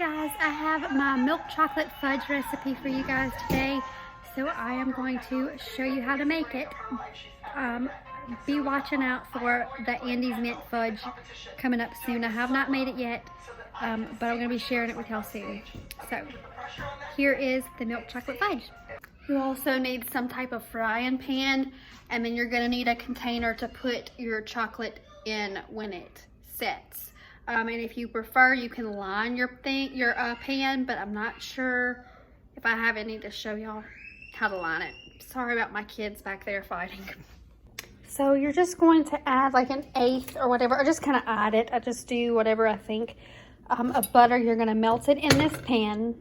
Guys, I have my milk chocolate fudge recipe for you guys today. So I am going to show you how to make it. Be watching out for the Andy's Mint fudge coming up soon. I have not made it yet, but I'm going to be sharing it with y'all soon. So here is the milk chocolate fudge. You also need some type of frying pan, and then you're going to need a container to put your chocolate in when it sets. And if you prefer, you can line your pan, but I'm not sure if I have any to show y'all how to line it. Sorry about my kids back there fighting. So you're just going to add like an eighth or whatever, or just kind of add it. I just do whatever I think. Of butter, you're going to melt it in this pan.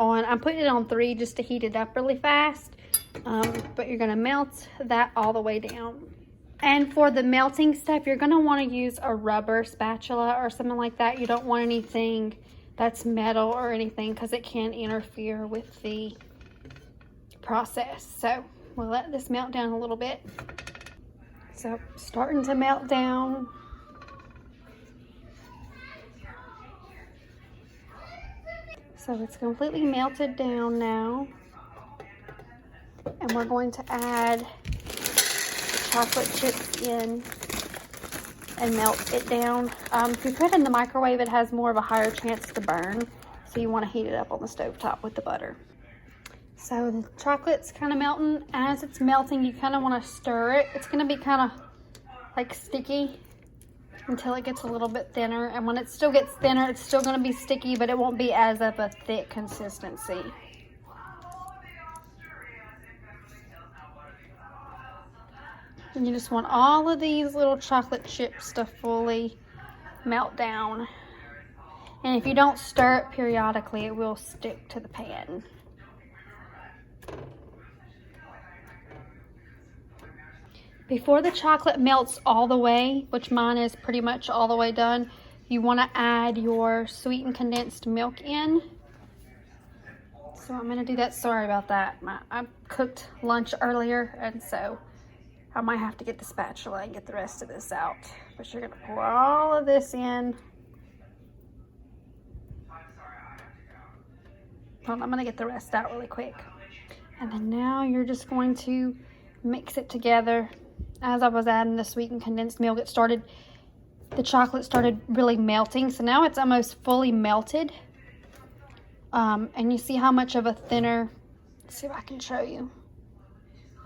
I'm putting it on 3 just to heat it up really fast. But you're going to melt that all the way down. And for the melting stuff, you're going to want to use a rubber spatula or something like that. You don't want anything that's metal or anything because it can interfere with the process. So we'll let this melt down a little bit. So starting to melt down. So it's completely melted down now. And we're going to add chocolate chips in and melt it down. If you put it in the microwave, it has more of a higher chance to burn. So you want to heat it up on the stovetop with the butter. So the chocolate's kind of melting. As it's melting, you kind of want to stir it. It's going to be kind of like sticky until it gets a little bit thinner. And when it still gets thinner, it's still going to be sticky, but it won't be as of a thick consistency. And you just want all of these little chocolate chips to fully melt down. And if you don't stir it periodically, it will stick to the pan. Before the chocolate melts all the way, which mine is pretty much all the way done, you want to add your sweetened condensed milk in. So I'm going to do that. Sorry about that. I cooked lunch earlier, and so I might have to get the spatula and get the rest of this out. But you're going to pour all of this in. Well, I'm going to get the rest out really quick. And then now you're just going to mix it together. As I was adding the sweetened condensed milk, the chocolate started really melting. So now it's almost fully melted. And you see how much of a thinner, let's see if I can show you.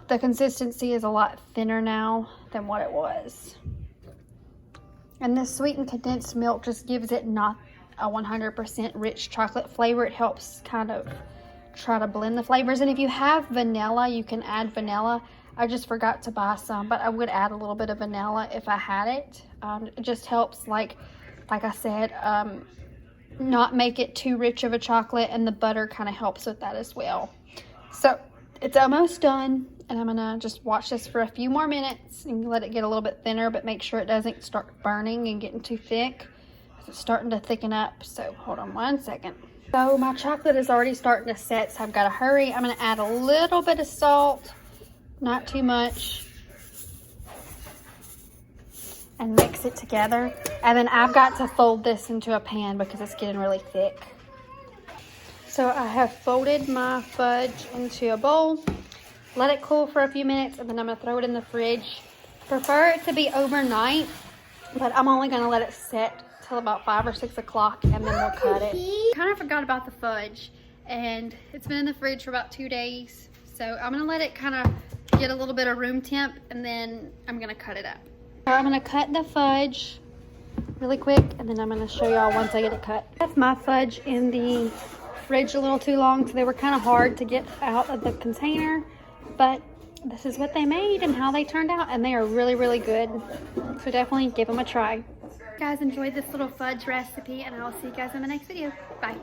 The consistency is a lot thinner now than what it was. And this sweetened condensed milk just gives it not a 100% rich chocolate flavor. It helps kind of try to blend the flavors. And if you have vanilla, you can add vanilla. I just forgot to buy some, but I would add a little bit of vanilla if I had it. It just helps, like I said, not make it too rich of a chocolate, and the butter kind of helps with that as well. So it's almost done, and I'm gonna just watch this for a few more minutes and let it get a little bit thinner, but make sure it doesn't start burning and getting too thick. It's starting to thicken up, so hold on one second. So my chocolate is already starting to set, so I've got to hurry. I'm gonna add a little bit of salt, not too much, and mix it together. And then I've got to fold this into a pan because it's getting really thick. So I have folded my fudge into a bowl, let it cool for a few minutes, and then I'm going to throw it in the fridge. Prefer it to be overnight, but I'm only going to let it set till about 5 or 6 o'clock, and then we'll cut it. Kind of forgot about the fudge, and it's been in the fridge for about 2 days. So I'm going to let it kind of get a little bit of room temp, and then I'm going to cut it up. So I'm going to cut the fudge really quick, and then I'm going to show y'all once I get it cut. That's my fudge in the fridge a little too long, so they were kind of hard to get out of the container, but this is what they made and how they turned out, and they are really, really good. So definitely give them a try. If you guys enjoyed this little fudge recipe, and I'll see you guys in the next video. Bye.